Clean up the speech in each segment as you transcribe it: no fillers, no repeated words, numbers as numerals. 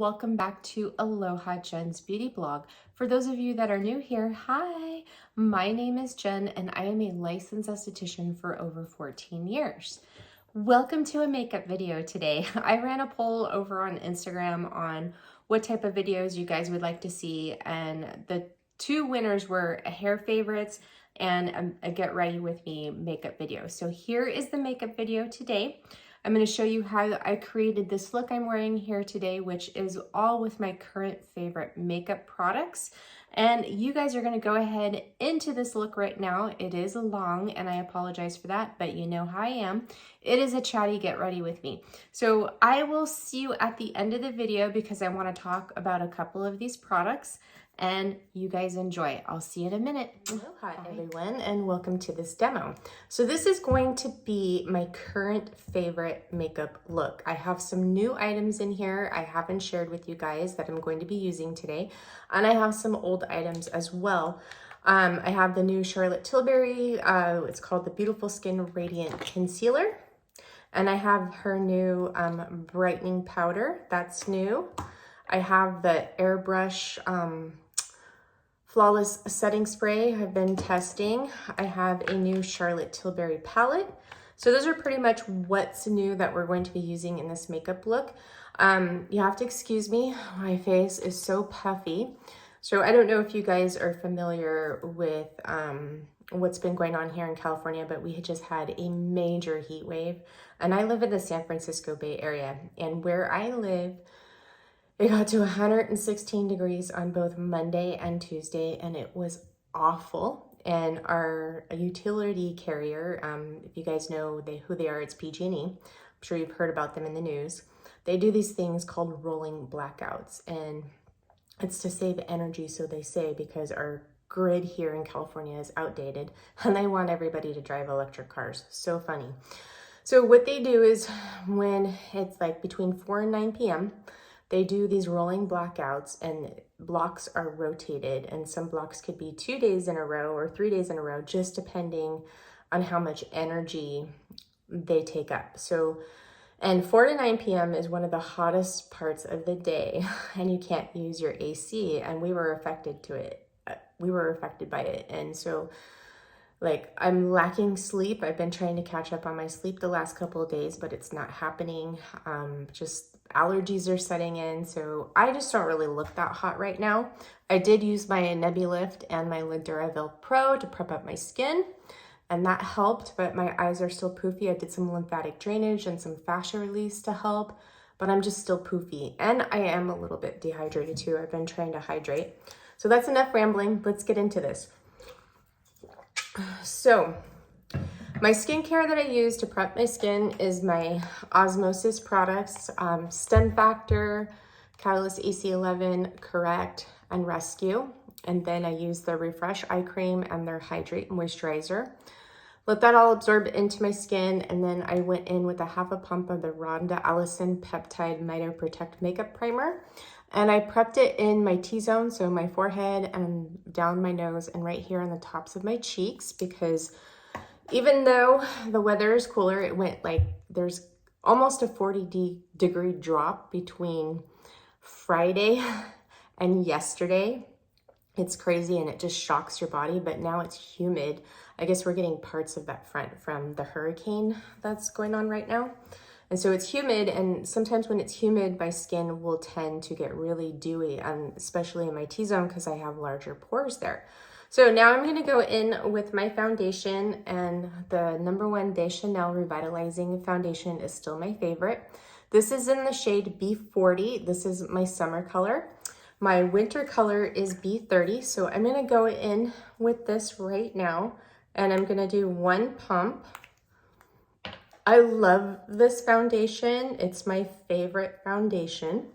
welcome back to Aloha Jen's Beauty Blog. For those of you that are new here, hi, my name is Jen and I am a licensed esthetician for over 14 years. Welcome to a makeup video today. I ran a poll over on Instagram on what type of videos you guys would like to see, and the two winners were a hair favorites and a get ready with me makeup video. So here is the makeup video today. I'm going to show you how I created this look I'm wearing here today, which is all with my current favorite makeup products. And you guys are going to go ahead into this look right now. It is long and I apologize for that, but you know how I am. It is a chatty get ready with me. So I will see you at the end of the video because I want to talk about a couple of these products. And you guys enjoy. I'll see you in a minute. Aloha everyone, and welcome to this demo. So this is going to be my current favorite makeup look. I have some new items in here I haven't shared with you guys that I'm going to be using today. And I have some old items as well. I have the new Charlotte Tilbury, it's called the Beautiful Skin Radiant Concealer. And I have her new brightening powder, that's new. I have the Airbrush Flawless Setting Spray I've been testing. I have a new Charlotte Tilbury palette. So those are pretty much what's new that we're going to be using in this makeup look. You have to excuse me, my face is so puffy. So I don't know if you guys are familiar with what's been going on here in California, but we had just had a major heat wave. And I live in the San Francisco Bay Area. And where I live, it got to 116 degrees on both Monday and Tuesday, and it was awful. And our utility carrier, if you guys know who they are, it's PG&E. I'm sure you've heard about them in the news. They do these things called rolling blackouts, and it's to save energy, so they say, because our grid here in California is outdated, and they want everybody to drive electric cars. So funny. So what they do is when it's like between 4 and 9 p.m., they do these rolling blackouts, and blocks are rotated, and some blocks could be 2 days in a row or 3 days in a row, just depending on how much energy they take up. So, and 4 to 9 p.m. is one of the hottest parts of the day, and you can't use your AC, and we were affected by it. And so like I'm lacking sleep. I've been trying to catch up on my sleep the last couple of days, but it's not happening. Just allergies are setting in. So I just don't really look that hot right now. I did use my Nebulift and my Duravel Pro to prep up my skin, and that helped, but my eyes are still poofy. I did some lymphatic drainage and some fascia release to help, but I'm just still poofy. And I am a little bit dehydrated too. I've been trying to hydrate. So that's enough rambling. Let's get into this. So my skincare that I use to prep my skin is my Osmosis products, Stem Factor, Catalyst AC11, Correct, and Rescue. And then I use the Refresh Eye Cream and their Hydrate Moisturizer. Let that all absorb into my skin, and then I went in with a half a pump of the Rhonda Allison Peptide Mito Protect Makeup Primer. And I prepped it in my T-zone, so my forehead and down my nose and right here on the tops of my cheeks, because even though the weather is cooler, it went like there's almost a 40-degree drop between Friday and yesterday. It's crazy and it just shocks your body, but now it's humid. I guess we're getting parts of that front from the hurricane that's going on right now. And so it's humid, and sometimes when it's humid, my skin will tend to get really dewy, especially in my T-zone because I have larger pores there. So now I'm going to go in with my foundation, and the #1 Deschanel Revitalizing foundation is still my favorite. This is in the shade B40. This is my summer color. My winter color is B30, so I'm going to go in with this right now, and I'm going to do one pump. I love this foundation. It's my favorite foundation.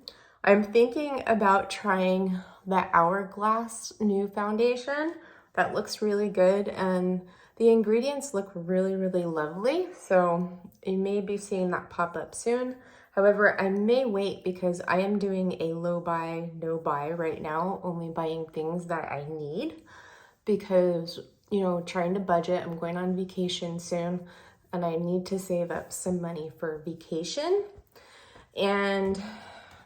I'm thinking about trying the Hourglass new foundation. That looks really good, and the ingredients look really, really lovely. So you may be seeing that pop up soon. However, I may wait because I am doing a low buy, no buy right now, only buying things that I need because, you know, trying to budget. I'm going on vacation soon, and I need to save up some money for vacation. And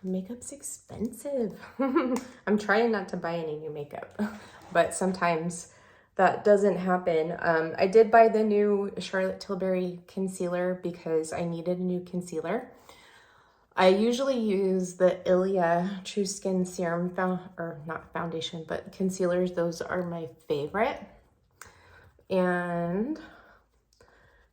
makeup's expensive. I'm trying not to buy any new makeup, but sometimes that doesn't happen. I did buy the new Charlotte Tilbury concealer because I needed a new concealer. I usually use the Ilia True Skin Serum, or not foundation, but concealers. Those are my favorite. And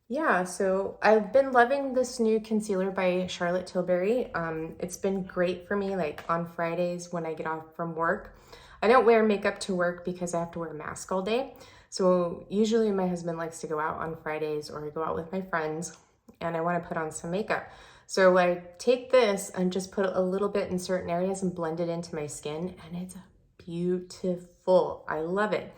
yeah, so I've been loving this new concealer by Charlotte Tilbury. It's been great for me, like on Fridays when I get off from work. I don't wear makeup to work because I have to wear a mask all day. So usually my husband likes to go out on Fridays or I go out with my friends and I want to put on some makeup. So I take this and just put a little bit in certain areas and blend it into my skin, and it's beautiful. I love it.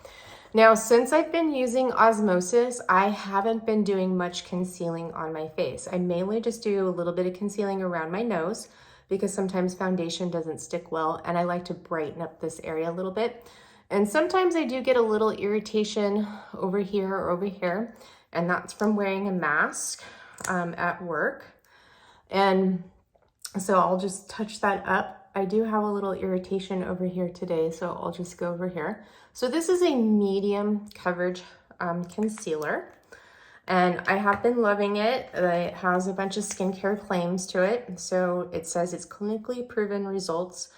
Now, since I've been using Osmosis, I haven't been doing much concealing on my face. I mainly just do a little bit of concealing around my nose because sometimes foundation doesn't stick well, and I like to brighten up this area a little bit. And sometimes I do get a little irritation over here or over here, and that's from wearing a mask at work. And so I'll just touch that up. I do have a little irritation over here today, so I'll just go over here. So this is a medium coverage concealer, and I have been loving it. It has a bunch of skincare claims to it. So it says it's clinically proven results.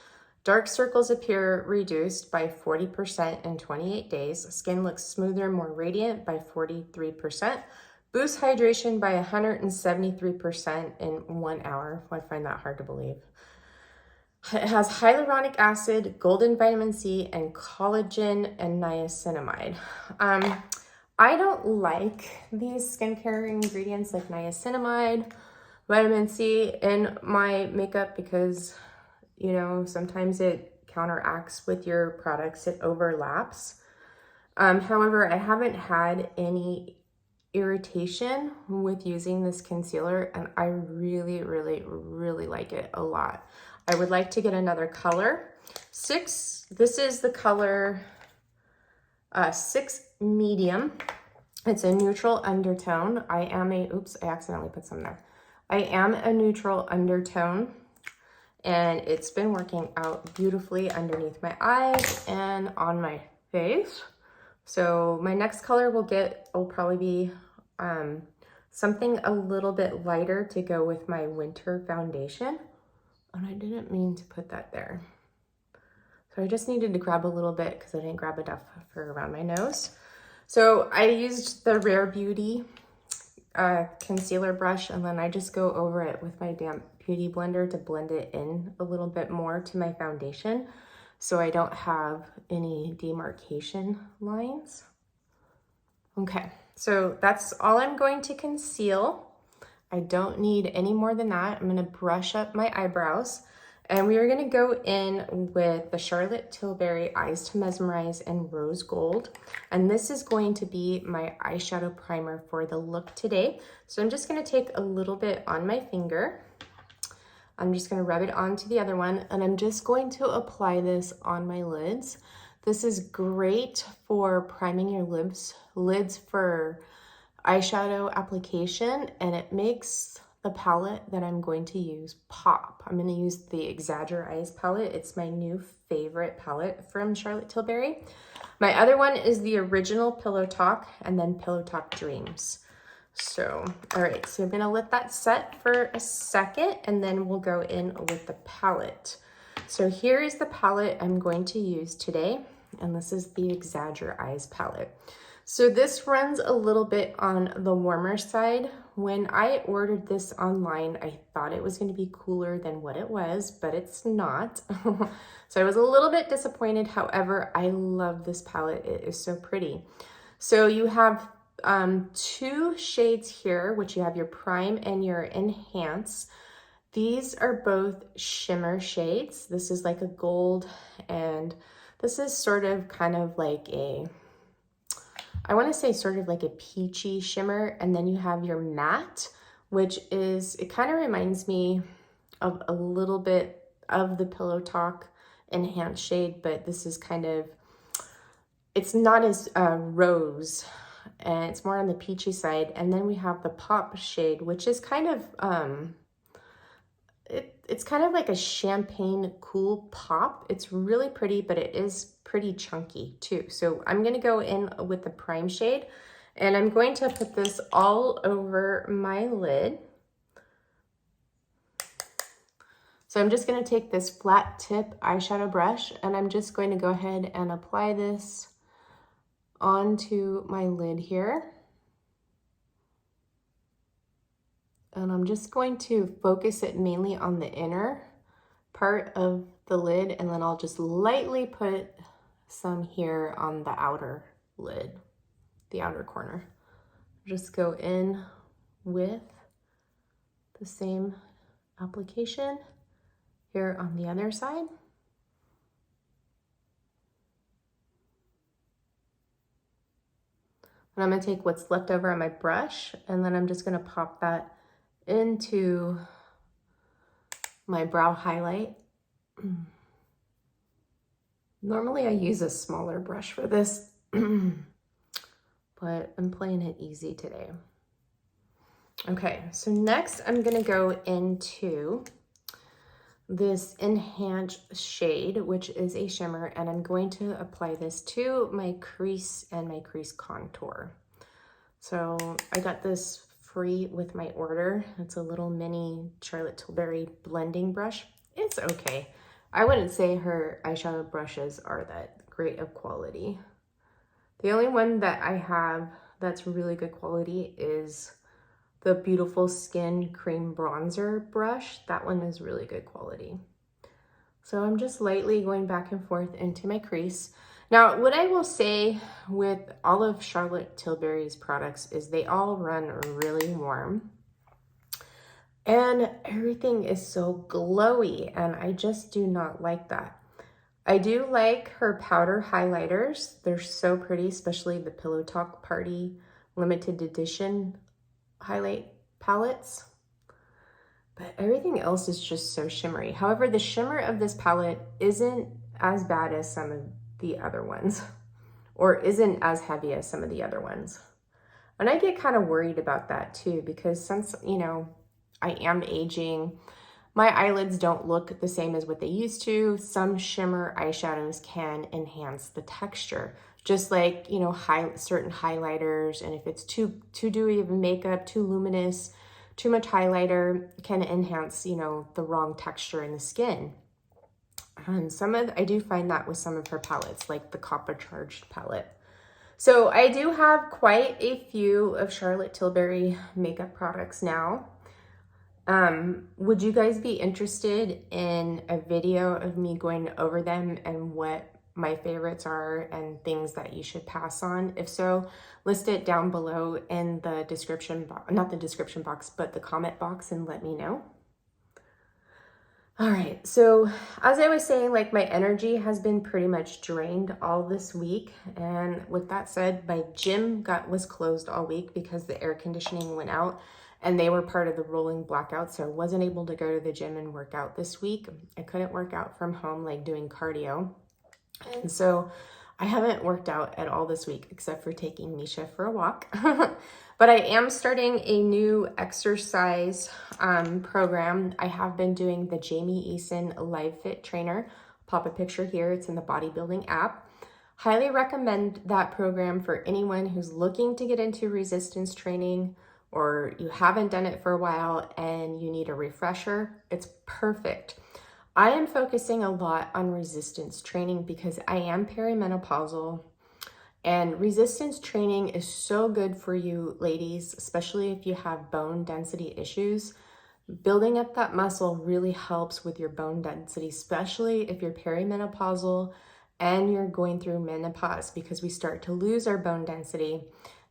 Dark circles appear reduced by 40% in 28 days. Skin looks smoother and more radiant by 43%. Boosts hydration by 173% in 1 hour. I find that hard to believe. It has hyaluronic acid, golden vitamin C, and collagen and niacinamide. I don't like these skincare ingredients like niacinamide, vitamin C in my makeup because, you know, sometimes it counteracts with your products. It overlaps. However, I haven't had any irritation with using this concealer, and I really, really, really like it a lot. I would like to get another color. This is the color 6 medium. It's a neutral undertone. Oops, I accidentally put some there. I am a neutral undertone, and it's been working out beautifully underneath my eyes and on my face. So my next color will probably be something a little bit lighter to go with my winter foundation. And I didn't mean to put that there. So I just needed to grab a little bit because I didn't grab enough for around my nose. So I used the Rare Beauty concealer brush, and then I just go over it with my damp beauty blender to blend it in a little bit more to my foundation so I don't have any demarcation lines. Okay, so that's all I'm going to conceal. I don't need any more than that. I'm gonna brush up my eyebrows, and we are gonna go in with the Charlotte Tilbury Eyes to Mesmerize in Rose Gold. And this is going to be my eyeshadow primer for the look today. So I'm just gonna take a little bit on my finger. I'm just gonna rub it onto the other one, and I'm just going to apply this on my lids. This is great for priming your lids for eyeshadow application, and it makes the palette that I'm going to use pop. I'm going to use the Exagger Eyes palette. It's my new favorite palette from Charlotte Tilbury. My other one is the original Pillow Talk and then Pillow Talk Dreams. So, all right, so I'm going to let that set for a second, and then we'll go in with the palette. So here is the palette I'm going to use today, and this is the Exagger Eyes palette. So this runs a little bit on the warmer side. When I ordered this online, I thought it was going to be cooler than what it was, but it's not. So I was a little bit disappointed. However, I love this palette. It is so pretty. So you have 2 shades here, which you have your Prime and your Enhance. These are both shimmer shades. This is like a gold, and this is sort of kind of like I want to say sort of like a peachy shimmer. And then you have your matte, which is, it kind of reminds me of a little bit of the Pillow Talk Enhanced shade, but this is kind of, it's not as rose, and it's more on the peachy side. And then we have the Pop shade, which is kind of, it's kind of like a champagne cool pop. It's really pretty, but it is pretty chunky too. So I'm gonna go in with the prime shade, and I'm going to put this all over my lid. So I'm just gonna take this flat tip eyeshadow brush, and I'm just going to go ahead and apply this onto my lid here. And I'm just going to focus it mainly on the inner part of the lid, and then I'll just lightly put some here on the outer lid, the outer corner. Just go in with the same application here on the other side. And I'm gonna take what's left over on my brush, and then I'm just gonna pop that into my brow highlight. Normally I use a smaller brush for this, but I'm playing it easy today. Okay, so next I'm gonna go into this Enhanced shade, which is a shimmer, and I'm going to apply this to my crease and my crease contour. So I got this free with my order. It's a little mini Charlotte Tilbury blending brush. It's okay. I wouldn't say her eyeshadow brushes are that great of quality. The only one that I have that's really good quality is the Beautiful Skin Cream Bronzer brush. That one is really good quality. So I'm just lightly going back and forth into my crease. Now, what I will say with all of Charlotte Tilbury's products is they all run really warm. And everything is so glowy, and I just do not like that. I do like her powder highlighters. They're so pretty, especially the Pillow Talk Party limited edition highlight palettes. But everything else is just so shimmery. However, the shimmer of this palette isn't as bad as some of the other ones, or isn't as heavy as some of the other ones. And I get kind of worried about that too, because since, you know, I am aging, my eyelids don't look the same as what they used to. Some shimmer eyeshadows can enhance the texture, just like, you know, certain highlighters. And if it's too dewy of makeup, too luminous, too much highlighter can enhance, you know, the wrong texture in the skin. I do find that with some of her palettes, like the Copper Charged palette. So I do have quite a few of Charlotte Tilbury makeup products now. Would you guys be interested in a video of me going over them and what my favorites are and things that you should pass on? If so, list it down below in the description box, not the description box, but the comment box, and let me know. All right, so as I was saying, like, my energy has been pretty much drained all this week. And with that said, my gym was closed all week because the air conditioning went out and they were part of the rolling blackout. So I wasn't able to go to the gym and work out this week. I couldn't work out from home, like doing cardio. And so I haven't worked out at all this week except for taking Misha for a walk. But I am starting a new exercise program. I have been doing the Jamie Eason Live Fit Trainer. Pop a picture here. It's in the bodybuilding app. Highly recommend that program for anyone who's looking to get into resistance training, or you haven't done it for a while and you need a refresher. It's perfect. I am focusing a lot on resistance training because I am perimenopausal, and resistance training is so good for you ladies, especially if you have bone density issues. Building up that muscle really helps with your bone density, especially if you're perimenopausal and you're going through menopause, because we start to lose our bone density,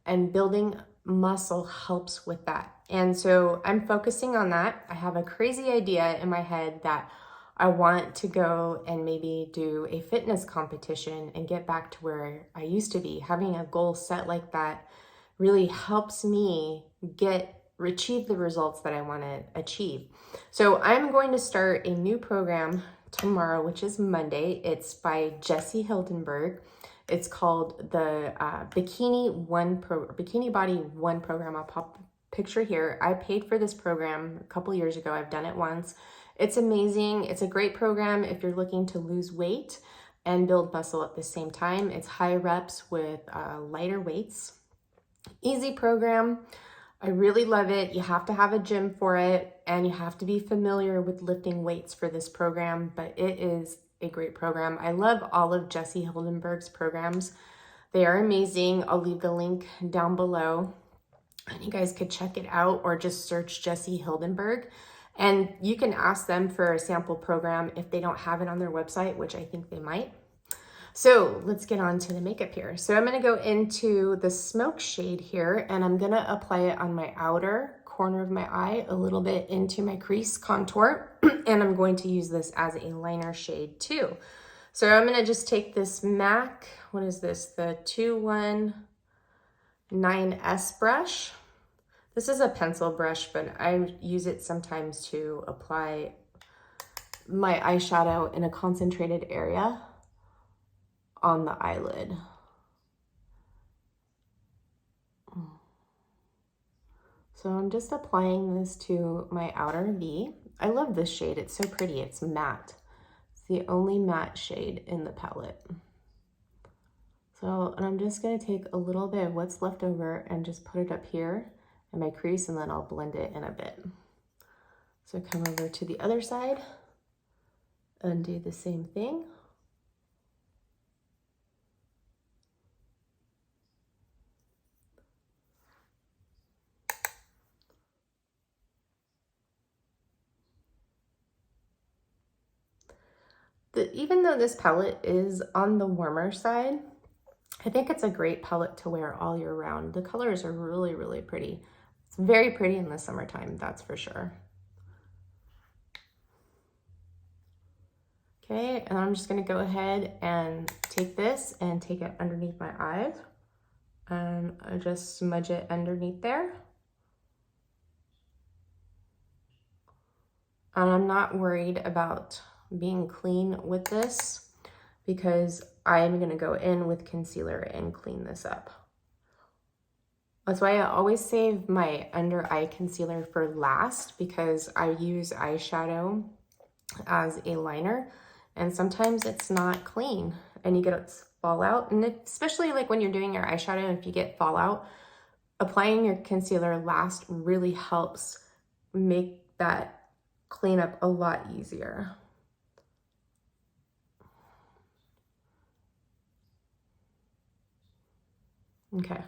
and building muscle helps with that. And so I'm focusing on that. I have a crazy idea in my head that I want to go and maybe do a fitness competition and get back to where I used to be. Having a goal set like that really helps me achieve the results that I want to achieve. So I'm going to start a new program tomorrow, which is Monday. It's by Jessie Hildenberg. It's called the Bikini Body One program. I'll pop a picture here. I paid for this program a couple years ago. I've done it once. It's amazing. It's a great program if you're looking to lose weight and build muscle at the same time. It's high reps with lighter weights. Easy program. I really love it. You have to have a gym for it, and you have to be familiar with lifting weights for this program, but it is a great program. I love all of Jesse Hildenberg's programs. They are amazing. I'll leave the link down below, and you guys could check it out or just search Jesse Hildenberg. And you can ask them for a sample program if they don't have it on their website, which I think they might. So let's get on to the makeup here. So I'm gonna go into the smoke shade here, and I'm gonna apply it on my outer corner of my eye, a little bit into my crease contour, and I'm going to use this as a liner shade too. So I'm gonna just take this MAC, what is this? The 219S brush. This is a pencil brush, but I use it sometimes to apply my eyeshadow in a concentrated area on the eyelid. So I'm just applying this to my outer V. I love this shade, it's so pretty, it's matte. It's the only matte shade in the palette. So, and I'm just gonna take a little bit of what's left over and just put it up here in my crease, and then I'll blend it in a bit. So come over to the other side and do the same thing. Even though this palette is on the warmer side, I think it's a great palette to wear all year round. The colors are really, really pretty. It's very pretty in the summertime, that's for sure. Okay, and I'm just gonna go ahead and take this and take it underneath my eyes. And I just smudge it underneath there. And I'm not worried about being clean with this because I'm gonna go in with concealer and clean this up. That's why I always save my under eye concealer for last, because I use eyeshadow as a liner and sometimes it's not clean and you get fallout. And especially like when you're doing your eyeshadow, if you get fallout, applying your concealer last really helps make that cleanup a lot easier. Okay,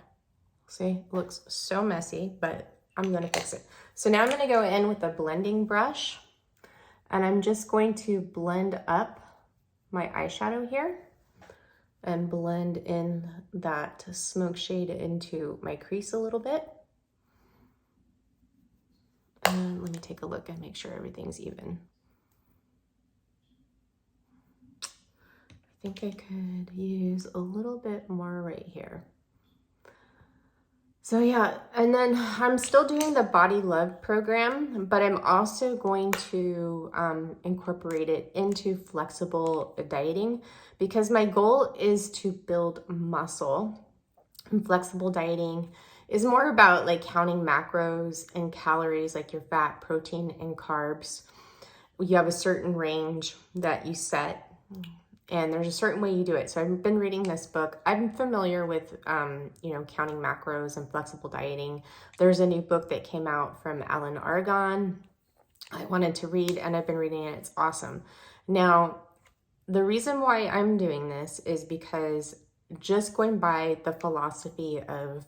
see, it looks so messy, but I'm gonna fix it. So now I'm gonna go in with a blending brush, and I'm just going to blend up my eyeshadow here and blend in that smoke shade into my crease a little bit. And let me take a look and make sure everything's even. I think I could use a little bit more right here. So yeah, and then I'm still doing the Body Love program, but I'm also going to incorporate it into flexible dieting because my goal is to build muscle. And flexible dieting is more about like counting macros and calories, like your fat, protein, and carbs. You have a certain range that you set, and there's a certain way you do it. So I've been reading this book. I'm familiar with, you know, counting macros and flexible dieting. There's a new book that came out from Alan Aragon I wanted to read, and I've been reading it. It's awesome. Now, the reason why I'm doing this is because just going by the philosophy of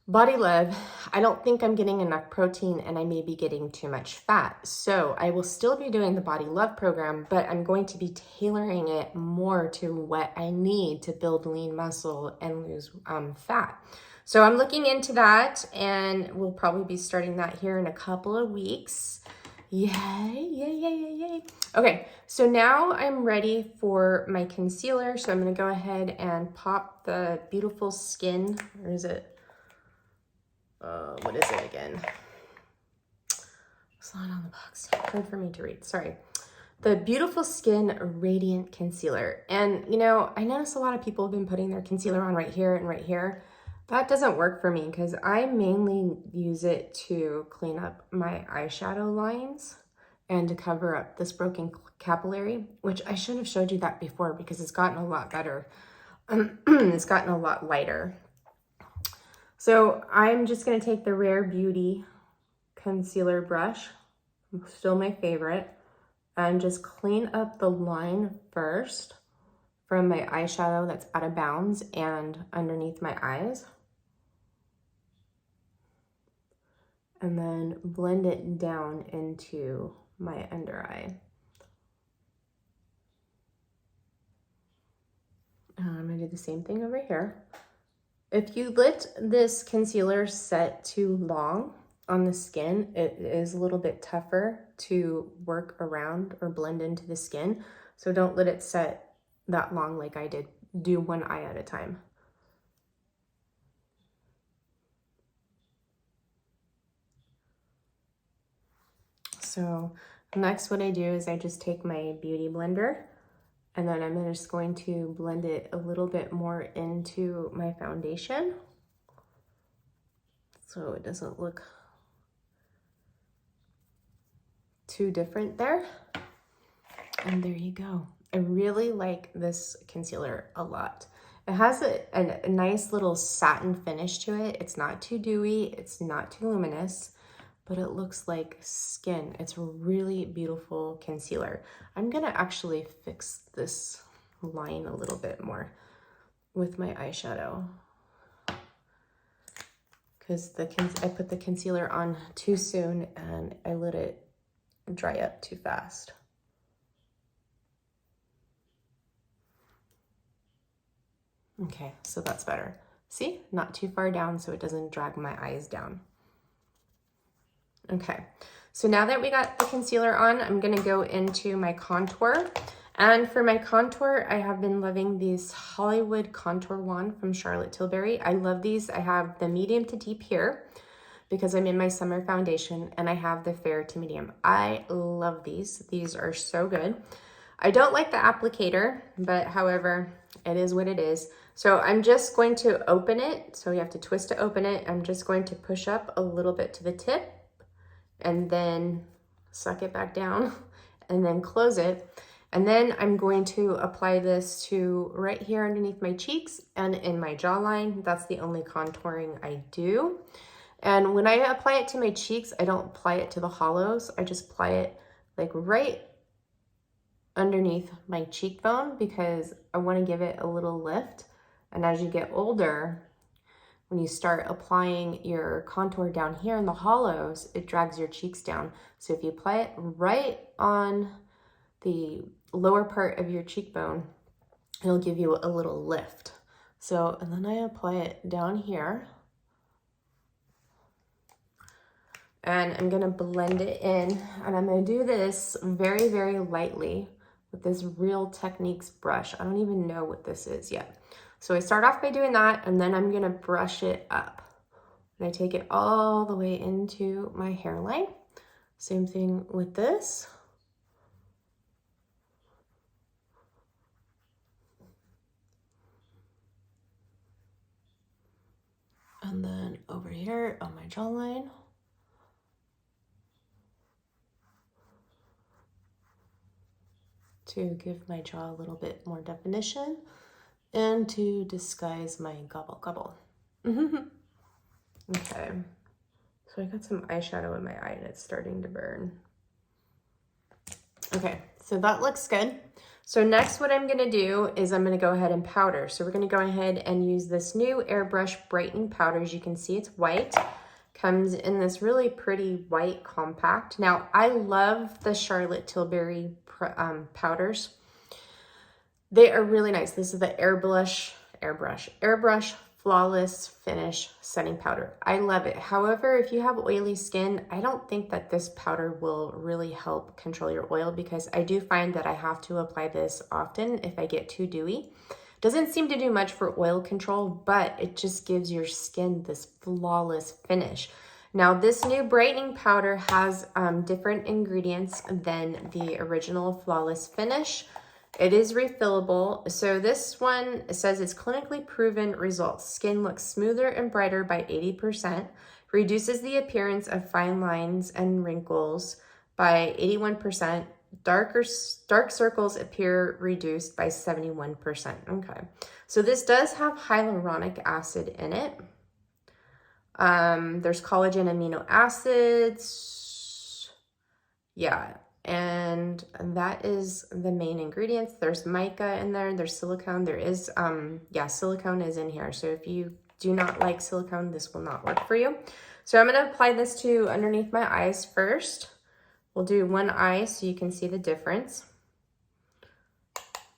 Body Love, I don't think I'm getting enough protein and I may be getting too much fat. So I will still be doing the Body Love program, but I'm going to be tailoring it more to what I need to build lean muscle and lose fat. So I'm looking into that, and we'll probably be starting that here in a couple of weeks. Yay, yay, yay, yay, yay. Okay, so now I'm ready for my concealer. So I'm gonna go ahead and pop the Beautiful Skin, where is it? What is it again? It's not on the box. Hard for me to read, sorry. The Beautiful Skin Radiant Concealer. And you know, I notice a lot of people have been putting their concealer on right here and right here. That doesn't work for me because I mainly use it to clean up my eyeshadow lines and to cover up this broken capillary, which I should have showed you that before because it's gotten a lot better. It's gotten a lot lighter. So I'm just going to take the Rare Beauty concealer brush, still my favorite, and just clean up the line first from my eyeshadow that's out of bounds and underneath my eyes. And then blend it down into my under eye. I'm gonna do the same thing over here. If you let this concealer set too long on the skin, it is a little bit tougher to work around or blend into the skin. So don't let it set that long like I did. Do one eye at a time. So next what I do is I just take my beauty blender and then I'm just going to blend it a little bit more into my foundation so it doesn't look too different there. And there you go. I really like this concealer a lot. It has a nice little satin finish to it. It's not too dewy, it's not too luminous, but it looks like skin. It's a really beautiful concealer. I'm gonna actually fix this line a little bit more with my eyeshadow because I put the concealer on too soon and I let it dry up too fast. Okay, so that's better. See, not too far down so it doesn't drag my eyes down. Okay, so now that we got the concealer on, I'm gonna go into my contour. And for my contour, I have been loving these Hollywood Contour Wand from Charlotte Tilbury. I love these. I have the medium to deep here because I'm in my summer foundation, and I have the fair to medium. I love these. These are so good. I don't like the applicator, but however, it is what it is. So I'm just going to open it. So you have to twist to open it. I'm just going to push up a little bit to the tip and then suck it back down and then close it. And then I'm going to apply this to right here underneath my cheeks and in my jawline. That's the only contouring I do. And when I apply it to my cheeks, I don't apply it to the hollows. I just apply it like right underneath my cheekbone because I want to give it a little lift. And as you get older, when you start applying your contour down here in the hollows, it drags your cheeks down. So if you apply it right on the lower part of your cheekbone, it'll give you a little lift. So, and then I apply it down here. And I'm gonna blend it in. And I'm gonna do this very, very lightly with this Real Techniques brush. I don't even know what this is yet. So I start off by doing that, and then I'm gonna brush it up. And I take it all the way into my hairline. Same thing with this. And then over here on my jawline. To give my jaw a little bit more definition and to disguise my gobble gobble. Okay, so I got some eyeshadow in my eye and it's starting to burn. Okay, so that looks good. So next what I'm gonna do is I'm gonna go ahead and powder. So we're gonna go ahead and use this new Airbrush Brightening powder. As you can see, it's white. Comes in this really pretty white compact. Now, I love the Charlotte Tilbury powders. They are really nice. This is the Airbrush Flawless Finish Setting Powder. I love it. However, if you have oily skin, I don't think that this powder will really help control your oil because I do find that I have to apply this often if I get too dewy. Doesn't seem to do much for oil control, but it just gives your skin this flawless finish. Now, this new brightening powder has different ingredients than the original Flawless Finish. It is refillable. So this one, it says it's clinically proven results. Skin looks smoother and brighter by 80%, reduces the appearance of fine lines and wrinkles by 81%. Dark circles appear reduced by 71%. Okay. So this does have hyaluronic acid in it. There's collagen amino acids. Yeah. And that is the main ingredients. There's mica in there. There's silicone. There is, yeah, silicone is in here. So if you do not like silicone, this will not work for you. So I'm going to apply this to underneath my eyes first. We'll do one eye so you can see the difference.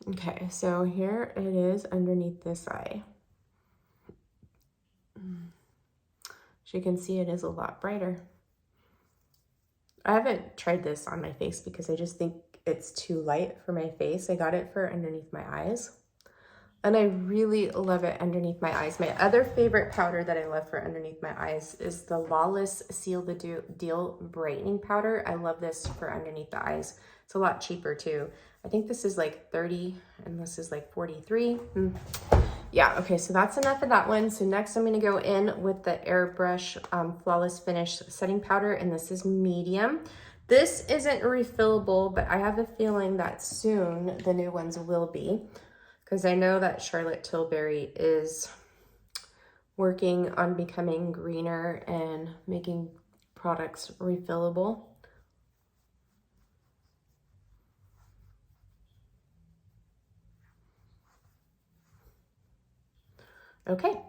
Okay, so here it is underneath this eye. As you can see, it is a lot brighter. I haven't tried this on my face because I just think it's too light for my face. I got it for underneath my eyes. And I really love it underneath my eyes. My other favorite powder that I love for underneath my eyes is the Lawless Seal the Deal Brightening Powder. I love this for underneath the eyes. It's a lot cheaper too. I think this is like 30 and this is like 43. Yeah, okay, so that's enough of that one. So next I'm gonna go in with the Airbrush Flawless Finish Setting Powder, and this is medium. This isn't refillable, but I have a feeling that soon the new ones will be, because I know that Charlotte Tilbury is working on becoming greener and making products refillable. Okay,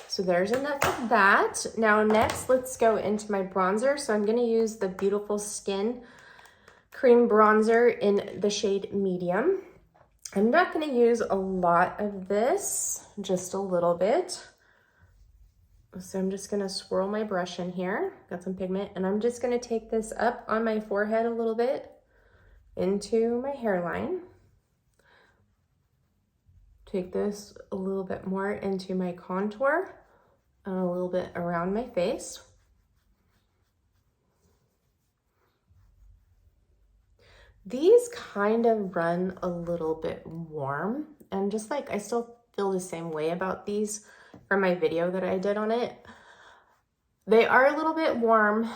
so there's enough of that. Now next, let's go into my bronzer. So I'm gonna use the Beautiful Skin Cream Bronzer in the shade Medium. I'm not gonna use a lot of this, just a little bit. So I'm just gonna swirl my brush in here, got some pigment, and I'm just gonna take this up on my forehead a little bit into my hairline. Take this a little bit more into my contour and a little bit around my face. These kind of run a little bit warm, and just like I still feel the same way about these from my video that I did on it. They are a little bit warm.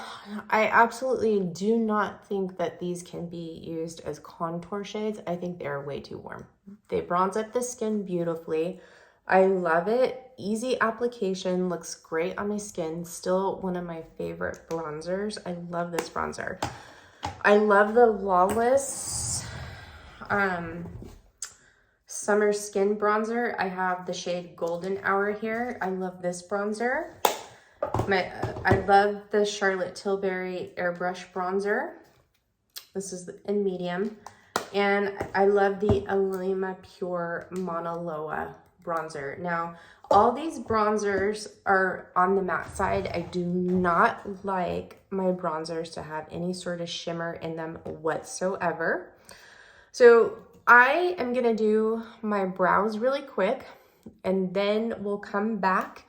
I absolutely do not think that these can be used as contour shades. I think they're way too warm. They bronze up the skin beautifully. I love it. Easy application, looks great on my skin. Still one of my favorite bronzers. I love this bronzer. I love the Lawless Summer Skin Bronzer. I have the shade Golden Hour here. I love this bronzer. I love the Charlotte Tilbury Airbrush Bronzer. This is in medium. And I love the Ilia Pure Mauna Loa bronzer. Now, all these bronzers are on the matte side. I do not like my bronzers to have any sort of shimmer in them whatsoever. So I am gonna do my brows really quick, and then we'll come back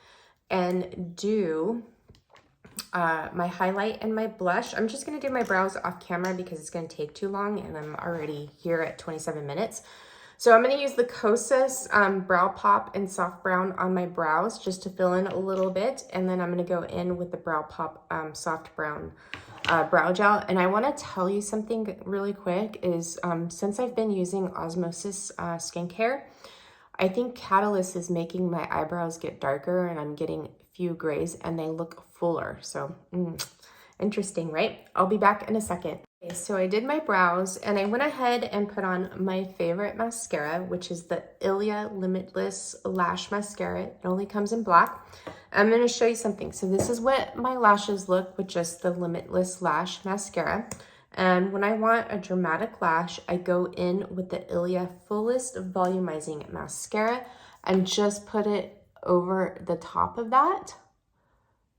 and do my highlight and my blush. I'm just gonna do my brows off camera because it's gonna take too long, and I'm already here at 27 minutes. So I'm gonna use the Kosas Brow Pop and Soft Brown on my brows just to fill in a little bit, and then I'm gonna go in with the Brow Pop Soft Brown brow gel. And I wanna tell you something really quick is since I've been using Osmosis skincare, I think Catalyst is making my eyebrows get darker, and I'm getting few grays and they look fuller. So interesting, right? I'll be back in a second. Okay, so I did my brows and I went ahead and put on my favorite mascara, which is the Ilia Limitless Lash Mascara. It only comes in black. I'm going to show you something. So this is what my lashes look with just the Limitless Lash Mascara. And when I want a dramatic lash, I go in with the Ilia Fullest Volumizing Mascara and just put it over the top of that.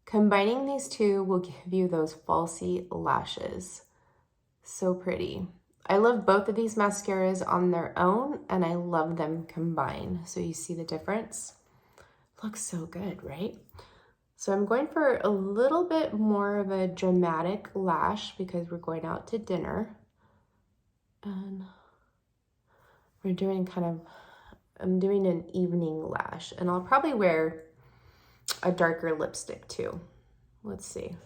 Combining these two will give you those falsy lashes. So pretty. I love both of these mascaras on their own, and I love them combined. So you see the difference? Looks so good, right? So I'm going for a little bit more of a dramatic lash because we're going out to dinner. And we're doing kind of, I'm doing an evening lash, and I'll probably wear a darker lipstick too. Let's see.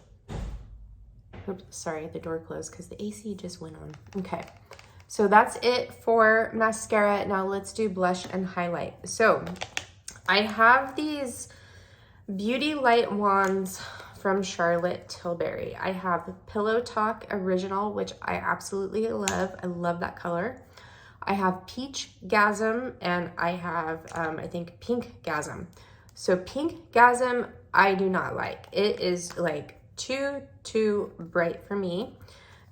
Oops, sorry, the door closed because the AC just went on. Okay, so that's it for mascara. Now let's do blush and highlight. So I have these Beauty Light wands from Charlotte Tilbury. I have Pillow Talk Original, which I absolutely love. I love that color. I have Peachgasm, and I have, I think, Pinkgasm. So Pinkgasm, I do not like. It is like too bright for me,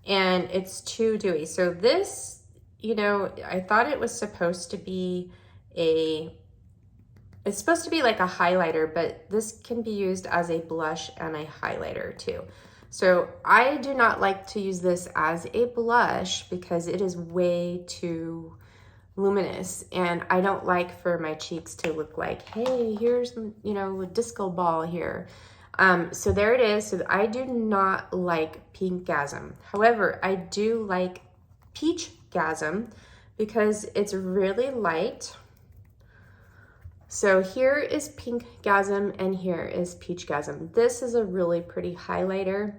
and it's too dewy. So this, you know, I thought it was supposed to be it's supposed to be like a highlighter, but this can be used as a blush and a highlighter too. So I do not like to use this as a blush because it is way too luminous, and I don't like for my cheeks to look like, hey, here's, you know, a disco ball here. So there it is. So I do not like Pinkgasm. However, I do like Peachgasm because it's really light. So here is Pinkgasm and here is Peachgasm. This is a really pretty highlighter.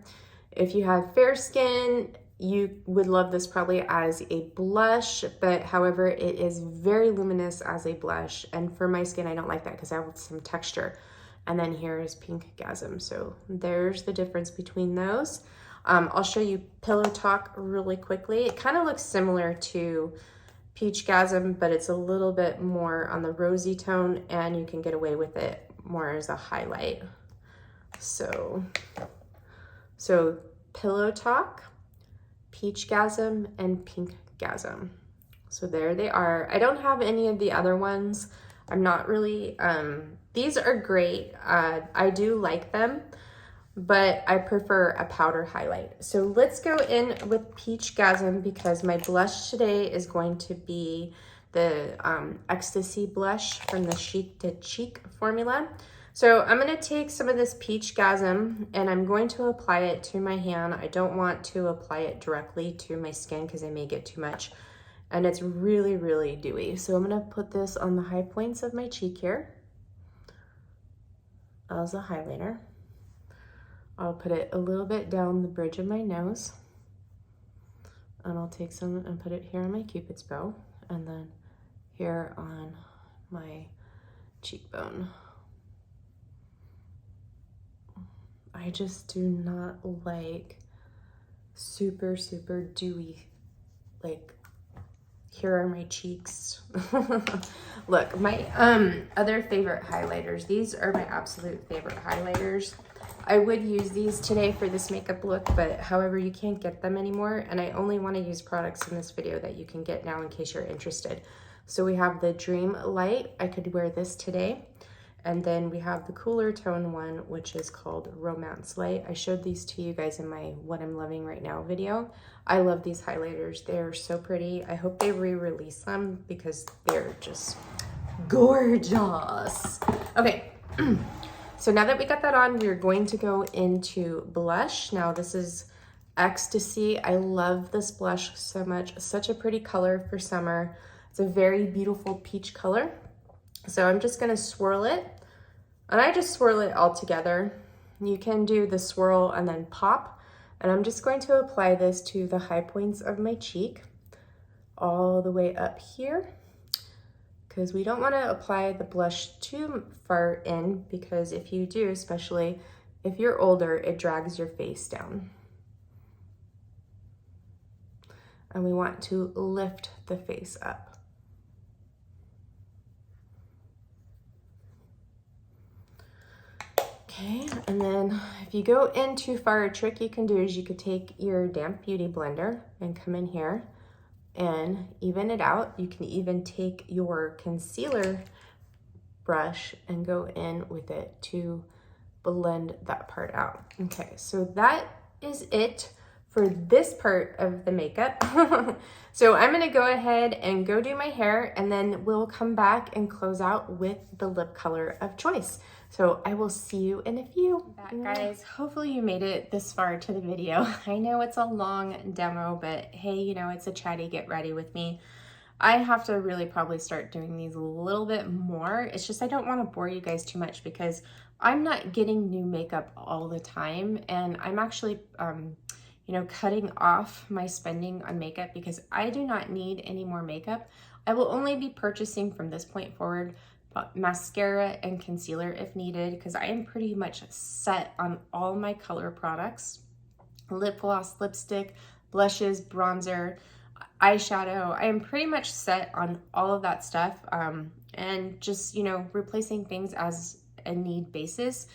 If you have fair skin, you would love this probably as a blush, but however, it is very luminous as a blush. And for my skin, I don't like that because I want some texture. And then here is Pinkgasm. So there's the difference between those. I'll show you Pillow Talk really quickly. It kind of looks similar to Peachgasm, but it's a little bit more on the rosy tone, and you can get away with it more as a highlight. So Pillow Talk, Peachgasm, and Pinkgasm. So there they are. I don't have any of the other ones. I'm not really, these are great. I do like them, but I prefer a powder highlight. So let's go in with Peachgasm because my blush today is going to be the Ecstasy blush from the Chic to Cheek formula. So I'm gonna take some of this Peachgasm and I'm going to apply it to my hand. I don't want to apply it directly to my skin because I may get too much. And it's really, really dewy. So I'm gonna put this on the high points of my cheek here as a highlighter. I'll put it a little bit down the bridge of my nose, and I'll take some and put it here on my Cupid's bow, and then here on my cheekbone. I just do not like super dewy, like here are my cheeks. Look, my other favorite highlighters, these are my absolute favorite highlighters. I would use these today for this makeup look, but however, you can't get them anymore. And I only want to use products in this video that you can get now in case you're interested. So we have the Dream Light. I could wear this today. And then we have the cooler tone one, which is called Romance Light. I showed these to you guys in my What I'm Loving Right Now video. I love these highlighters. They're so pretty. I hope they re-release them because they're just gorgeous. Okay. So now that we got that on, we're going to go into blush. Now this is Ecstasy. I love this blush so much. Such a pretty color for summer. It's a very beautiful peach color. So I'm just gonna swirl it, and I just swirl it all together. You can do the swirl and then pop, and I'm just going to apply this to the high points of my cheek, all the way up here, because we don't wanna apply the blush too far in, because if you do, especially if you're older, it drags your face down. And we want to lift the face up. Okay, and then if you go in too far, a trick you can do is you could take your damp beauty blender and come in here and even it out. You can even take your concealer brush and go in with it to blend that part out. Okay, so that is it for this part of the makeup. So I'm gonna go ahead and go do my hair, and then we'll come back and close out with the lip color of choice. So I will see you in a few. Guys, hopefully you made it this far to the video. I know it's a long demo, but hey, you know, it's a chatty get ready with me. I have to really probably start doing these a little bit more. It's just I don't want to bore you guys too much because I'm not getting new makeup all the time, and I'm actually you know, cutting off my spending on makeup because I do not need any more makeup. I will only be purchasing from this point forward mascara and concealer if needed, because I am pretty much set on all my color products. Lip gloss, lipstick, blushes, bronzer, eyeshadow. I am pretty much set on all of that stuff, and just, you know, replacing things as a need basis.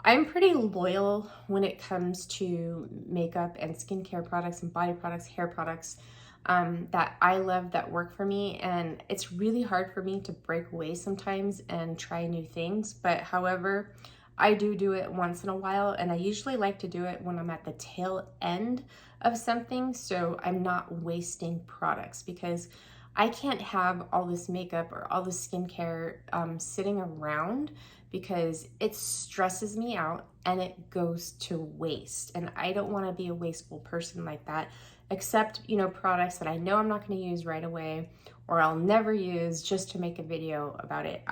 I'm pretty loyal when it comes to makeup and skincare products and body products, hair products, that I love, that work for me. And it's really hard for me to break away sometimes and try new things. But however, I do it once in a while, and I usually like to do it when I'm at the tail end of something, so I'm not wasting products, because I can't have all this makeup or all this skincare sitting around, because it stresses me out and it goes to waste. And I don't want to be a wasteful person like that, except, you know, products that I know I'm not going to use right away or I'll never use just to make a video about it.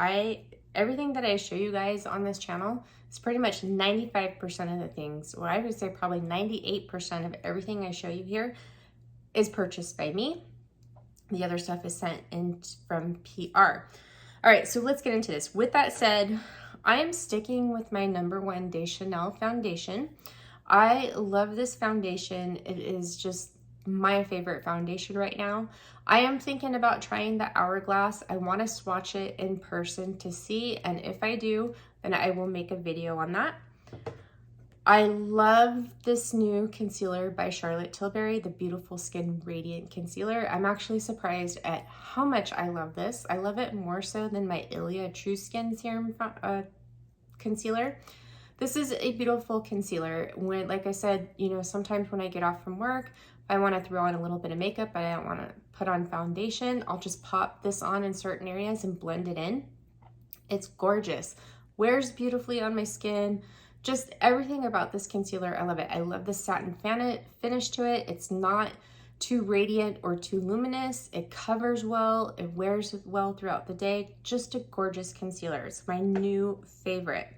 Everything that I show you guys on this channel is pretty much 95% of the things, or I would say probably 98% of everything I show you here is purchased by me. The other stuff is sent in from PR. All right, so let's get into this. With that said, I am sticking with my #1 Deschanel foundation. I love this foundation. It is just my favorite foundation right now. I am thinking about trying the Hourglass. I want to swatch it in person to see, and if I do, then I will make a video on that. I love this new concealer by Charlotte Tilbury, the Beautiful Skin Radiant Concealer. I'm actually surprised at how much I love this. I love it more so than my Ilia True Skin Serum concealer. This is a beautiful concealer. When, like I said, you know, sometimes when I get off from work, I want to throw on a little bit of makeup, but I don't want to put on foundation. I'll just pop this on in certain areas and blend it in. It's gorgeous. Wears beautifully on my skin. Just everything about this concealer, I love it. I love the satin finish to it. It's not too radiant or too luminous. It covers well. It wears well throughout the day. Just a gorgeous concealer. It's my new favorite.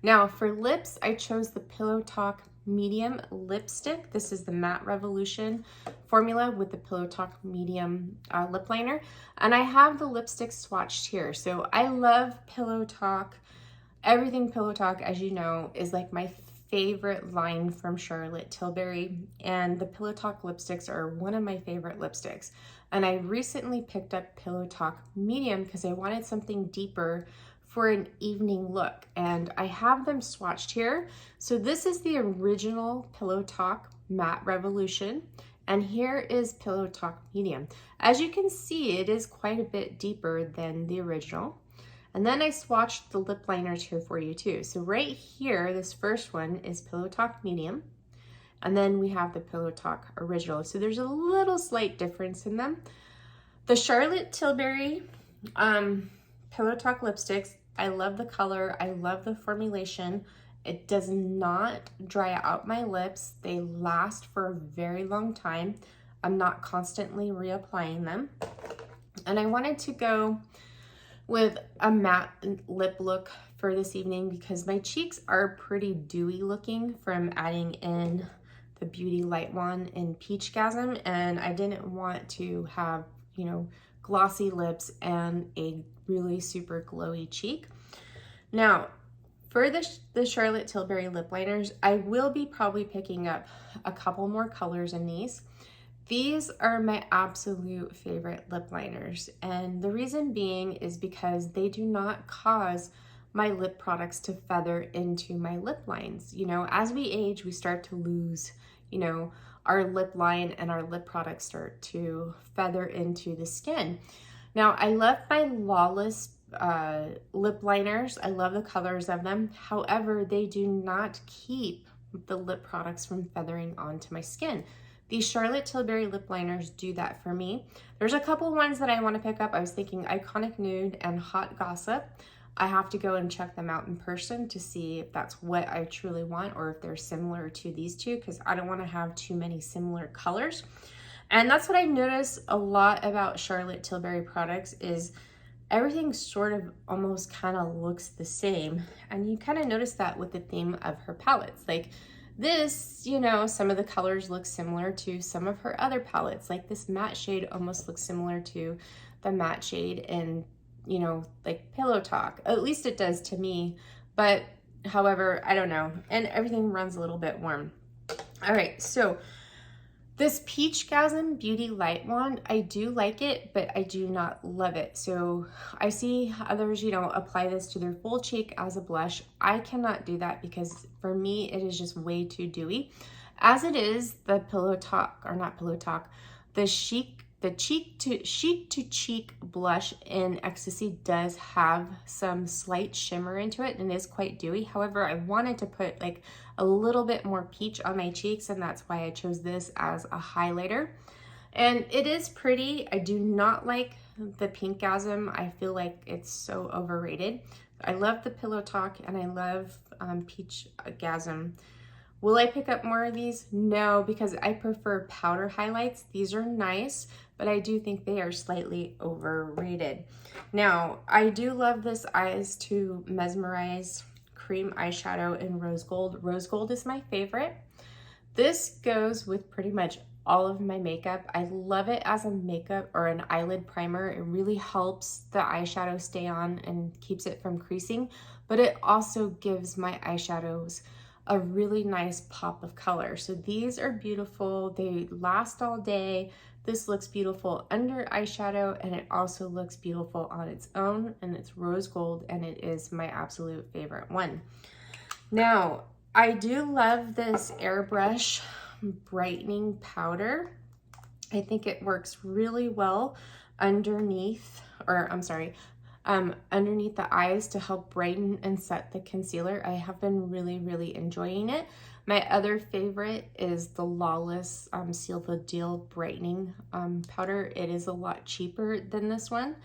Now for lips, I chose the Pillow Talk Medium Lipstick. This is the Matte Revolution formula with the Pillow Talk Medium lip liner. And I have the lipstick swatched here. So I love Pillow Talk. Everything Pillow Talk, as you know, is like my favorite line from Charlotte Tilbury. And the Pillow Talk lipsticks are one of my favorite lipsticks. And I recently picked up Pillow Talk Medium because I wanted something deeper for an evening look, and I have them swatched here. So this is the original Pillow Talk Matte Revolution, and here is Pillow Talk Medium. As you can see, it is quite a bit deeper than the original. And then I swatched the lip liners here for you too. So right here, this first one is Pillow Talk Medium, and then we have the Pillow Talk Original. So there's a little slight difference in them. The Charlotte Tilbury Pillow Talk lipsticks, I love the color, I love the formulation. It does not dry out my lips. They last for a very long time. I'm not constantly reapplying them. And I wanted to go with a matte lip look for this evening because my cheeks are pretty dewy looking from adding in the Beauty Light Wand in Peachgasm, and I didn't want to have, you know, glossy lips and a really super glowy cheek. Now, for the Charlotte Tilbury lip liners, I will be probably picking up a couple more colors in these. These are my absolute favorite lip liners, and the reason being is because they do not cause my lip products to feather into my lip lines. You know, as we age, we start to lose, you know, our lip line, and our lip products start to feather into the skin. Now, I love my Lawless lip liners. I love the colors of them. However, they do not keep the lip products from feathering onto my skin. These Charlotte Tilbury lip liners do that for me. There's a couple ones that I want to pick up. I was thinking Iconic Nude and Hot Gossip. I have to go and check them out in person to see if that's what I truly want or if they're similar to these two, because I don't want to have too many similar colors. And that's what I notice a lot about Charlotte Tilbury products is everything sort of almost kind of looks the same. And you kind of notice that with the theme of her palettes. Like this, you know, some of the colors look similar to some of her other palettes. Like this matte shade almost looks similar to the matte shade in, you know, like Pillow Talk. At least it does to me. But however, I don't know. And everything runs a little bit warm. All right, so this Peachgasm Beauty Light Wand, I do like it, but I do not love it. So I see others, you know, apply this to their full cheek as a blush. I cannot do that because for me, it is just way too dewy. As it is, the Pillow Talk, or not Pillow Talk, the Chic to Cheek blush in Ecstasy does have some slight shimmer into it and is quite dewy. However, I wanted to put like a little bit more peach on my cheeks, and that's why I chose this as a highlighter. And it is pretty. I do not like the Pinkgasm. I feel like it's so overrated. I love the Pillow Talk and I love Peachgasm. Will I pick up more of these? No, because I prefer powder highlights. These are nice, but I do think they are slightly overrated. Now, I do love this Eyes to Mesmerize cream eyeshadow in Rose Gold. Rose Gold is my favorite. This goes with pretty much all of my makeup. I love it as a makeup or an eyelid primer. It really helps the eyeshadow stay on and keeps it from creasing, but it also gives my eyeshadows a really nice pop of color. So these are beautiful. They last all day. This looks beautiful under eyeshadow, and it also looks beautiful on its own, and it's rose gold, and it is my absolute favorite one. Now, I do love this Airbrush brightening powder. I think it works really well underneath, or I'm sorry, underneath the eyes to help brighten and set the concealer. I have been really enjoying it. My other favorite is the Lawless Seal the Deal brightening powder. It is a lot cheaper than this one.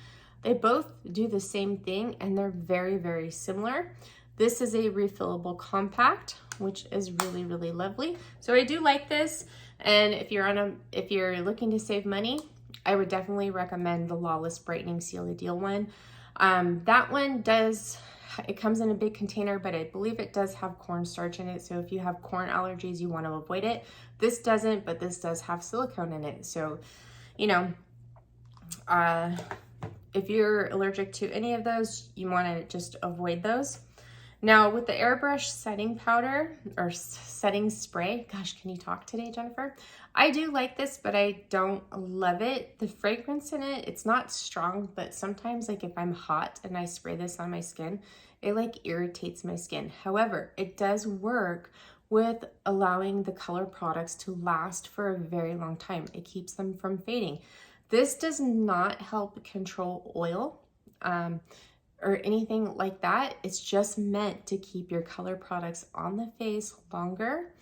They both do the same thing and they're very similar. This is a refillable compact, which is really lovely. So I do like this, and if you're looking to save money, I would definitely recommend the Lawless Brightening Seal the Deal one. That one it comes in a big container, but I believe it does have cornstarch in it. So if you have corn allergies, you want to avoid it. This doesn't, but this does have silicone in it. So, you know, if you're allergic to any of those, you want to just avoid those. Now with the Airbrush setting powder or setting spray, gosh, can you talk today, Jennifer? I do like this, but I don't love it. The fragrance in it, it's not strong, but sometimes like if I'm hot and I spray this on my skin, it like irritates my skin. However, it does work with allowing the color products to last for a very long time. It keeps them from fading. This does not help control oil, or anything like that. It's just meant to keep your color products on the face longer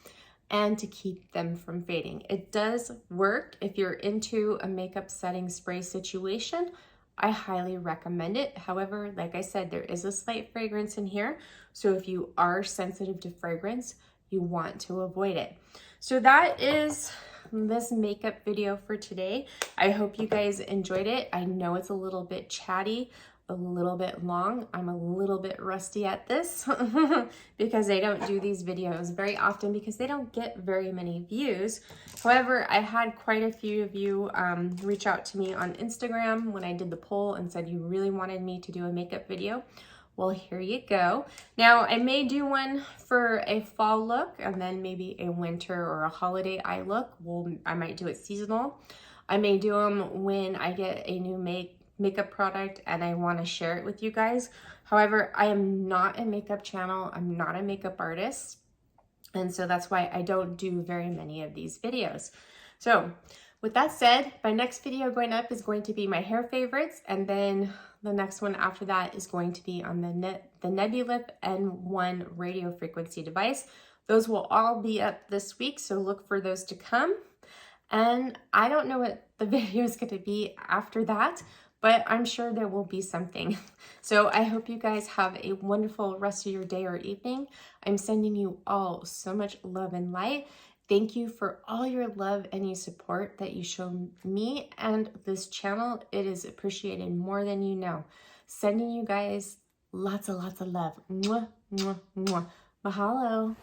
and to keep them from fading. It does work if you're into a makeup setting spray situation. I highly recommend it. However, like I said, there is a slight fragrance in here. So if you are sensitive to fragrance, you want to avoid it. So that is this makeup video for today. I hope you guys enjoyed it. I know it's a little bit chatty, a little bit long. I'm a little bit rusty at this because I don't do these videos very often because they don't get very many views. However, I had quite a few of you reach out to me on Instagram when I did the poll and said you really wanted me to do a makeup video. Well, here you go. Now, I may do one for a fall look and then maybe a winter or a holiday eye look. I might do it seasonal. I may do them when I get a new makeup product and I want to share it with you guys. However, I am not a makeup channel. I'm not a makeup artist. And so that's why I don't do very many of these videos. So with that said, my next video going up is going to be my hair favorites. And then the next one after that is going to be on the Nebulip N1 radio frequency device. Those will all be up this week. So look for those to come. And I don't know what the video is going to be after that, but I'm sure there will be something. So I hope you guys have a wonderful rest of your day or evening. I'm sending you all so much love and light, Thank you for all your love and your support that you show me and this channel. It is appreciated more than you know. Sending you guys lots of love. Mwah, mwah, mwah. Mahalo.